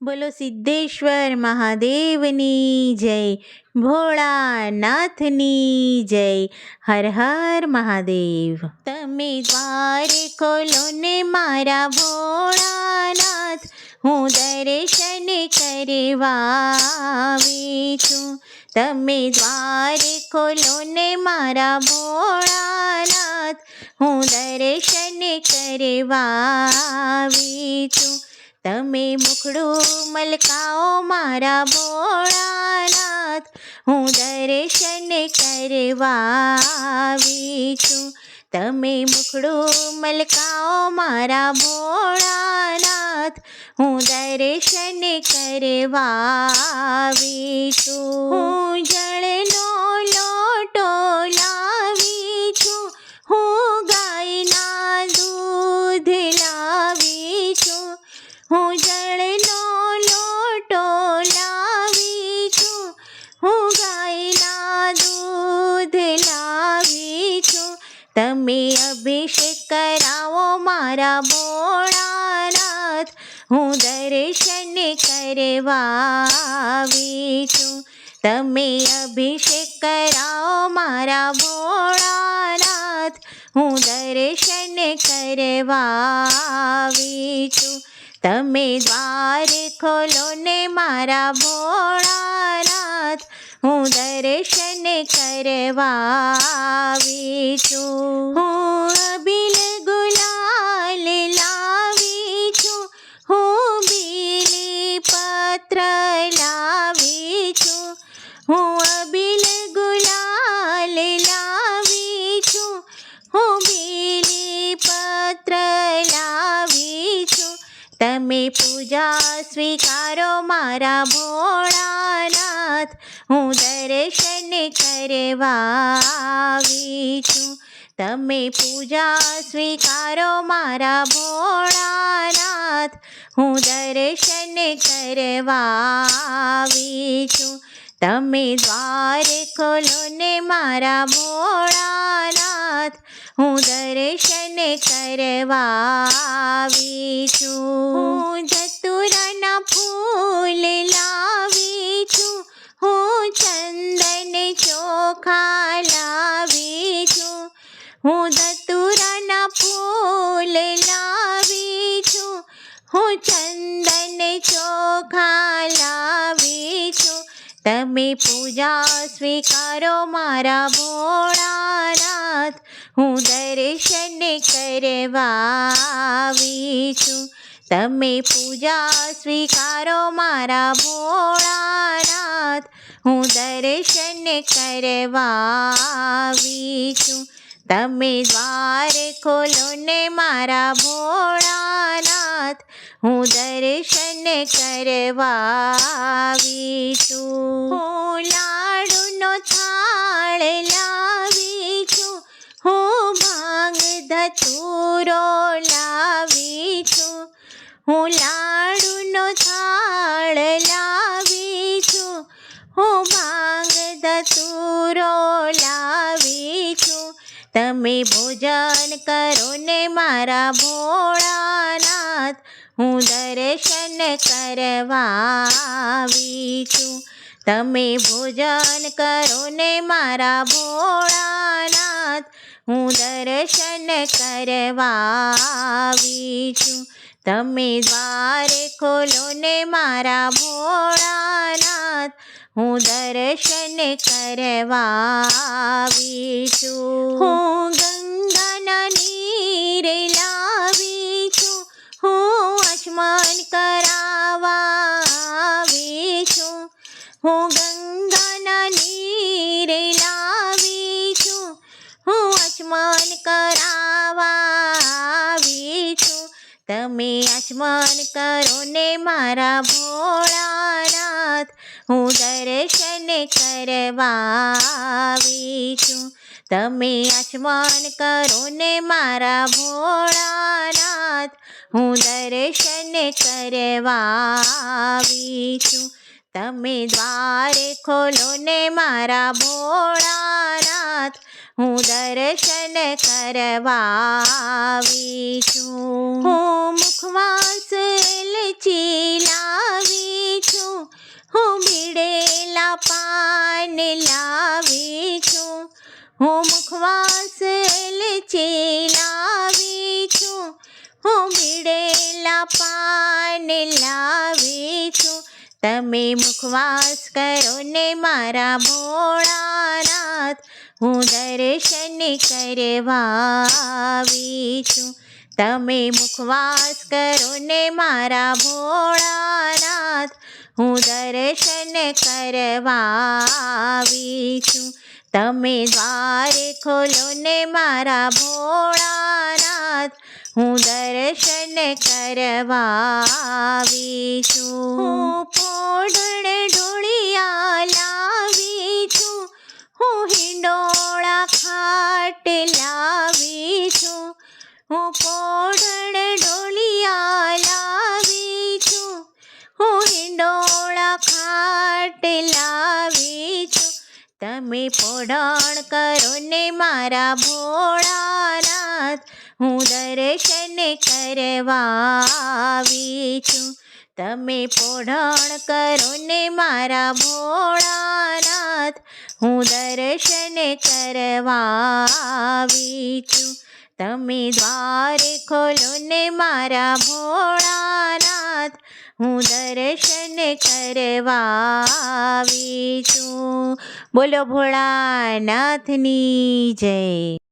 બોલો સિદ્ધેશ્વર મહાદેવની જય, ભોળાનાથની જય, હર હર મહાદેવ. તમે દ્વારે ખોલો ને મારા ભોળાનાથ, હું દર્શન કરવા આવી છું. તમે દ્વારે ખોલો ને મારા ભોળાનાથ, હું દર્શન કરવા આવી છું. તમે મુખડું મલકાઓ મારા ભોળાનાથ, હું દર્શન કરવા આવી છું. તમે મુખડું મલકાઓ મારા ભોળાનાથ, હું દર્શન કરવા આવી છું. હું જળનો લોટો લાવી છું, હું ગાયના દૂધ લાવી છું. હું જળનો લોટો લાવી છું, હું ગાયના દૂધ લાવી છું. તમે અભિષેક કરાવો મારા ભોળાનાથ, હું દર્શન કરવા આવી છું. તમે અભિષેક કરાવો મારા ભોળાનાથ, હું દર્શન કરવા આવી છું. તમે દ્વારે ખોલો ને મારા ભોળાનાથ, હું દર્શન કરવા આવી છું. હું અબીલ ગુલાલ લાવી છું, હું બીલી પત્ર લાવી છું. હું અબીલ ગુલાલ લાવી છું, હું બીલી પત્ર લાવી છું. તમે પૂજા સ્વીકારો મારા ભોળાનાથ, હું દર્શન કરવા આવી છું. તમે પૂજા સ્વીકારો મારા ભોળાનાથ, હું દર્શન કરવા આવી છું. તમે દ્વારે ખોલો ને મારા ભોળાનાથ, હું દર્શન કરવા આવી છું. હું ધતુરાના ફૂલ લાવી છું, હું ચંદન ચોખા લાવી છું. હું ધતુરાના ફૂલ લાવી છું, હું ચંદન ચોખા લાવી છું. તમે પૂજા સ્વીકારો મારા ભોળાનાથ, હું દર્શન કરવા આવી છું. તમે પૂજા સ્વીકારો મારા ભોળાનાથ, હું દર્શન કરવા આવી છું. તમે દ્વારે ખોલો ને મારા ભોળાનાથ, હું દર્શન કરવા આવી છું. હું લાડુનો થાળ લાવી છું, હું ભાંગ ધતૂરો લાવી છું. હું લાડુનો થાળ લાવી છું, હું ભાંગ ધતૂરો લાવી છું. તમે ભોજન કરો ને મારા ભોળાનાથ, હું દર્શન કરવા આવી છું. તમે ભોજન કરો ને મારા ભોળાનાથ, હું દર્શન કરવા આવી છું. તમે દ્વારે ખોલો ને મારા ભોળાનાથ, હું દર્શન કરવા આવી છું. હું ગંગાના નીર લાવી છું, હું આચમન કરાવવા આવી છું. હું ગંગાના નીર લાવી છું, હું આચમન કરાવવા આવી છું. તમે આચમન કરો ને મારા ભોળાનાથ, હું દર્શન કરવા આવી છું. તમે આચમન કરો ને મારા ભોળાનાથ, હું દર્શન કરવા આવી છું. તમે દ્વારે ખોલો ને મારા ભોળાનાથ, હું દર્શન કરવા આવી છું. હું મુખવાસ એલચી લાવી તમે મુખવાસ કરો ને મારા ભોળાનાથ, હું દર્શન કરવા આવી છું. તમે મુખવાસ કરો ને મારા ભોળાનાથ, હું દર્શન કરવા આવી છું. તમે દ્વાર ખોલો ને મારા ભોળાનાથ, હું દર્શન કરવા આવી છું. હું પોઢણ ઢોળિયા લાવી છું, હું હિંડોળા ખાટ લાવી છું. હું પોઢણ ઢોળિયા લાવી છું, હું હિંડોળા ખાટ લાવી છું. તમે પોઢણ કરો ને મારા ભોળાનાથ, હું દર્શન કરવા આવી છું. તમે પોઢણ કરો ને મારા ભોળાનાથ, હું દર્શન કરવા આવી છું. તમે દ્વાર ખોલો ને મારા ભોળાનાથ, હું દર્શન કરવા આવી છું. બોલો ભોળાનાથની જય.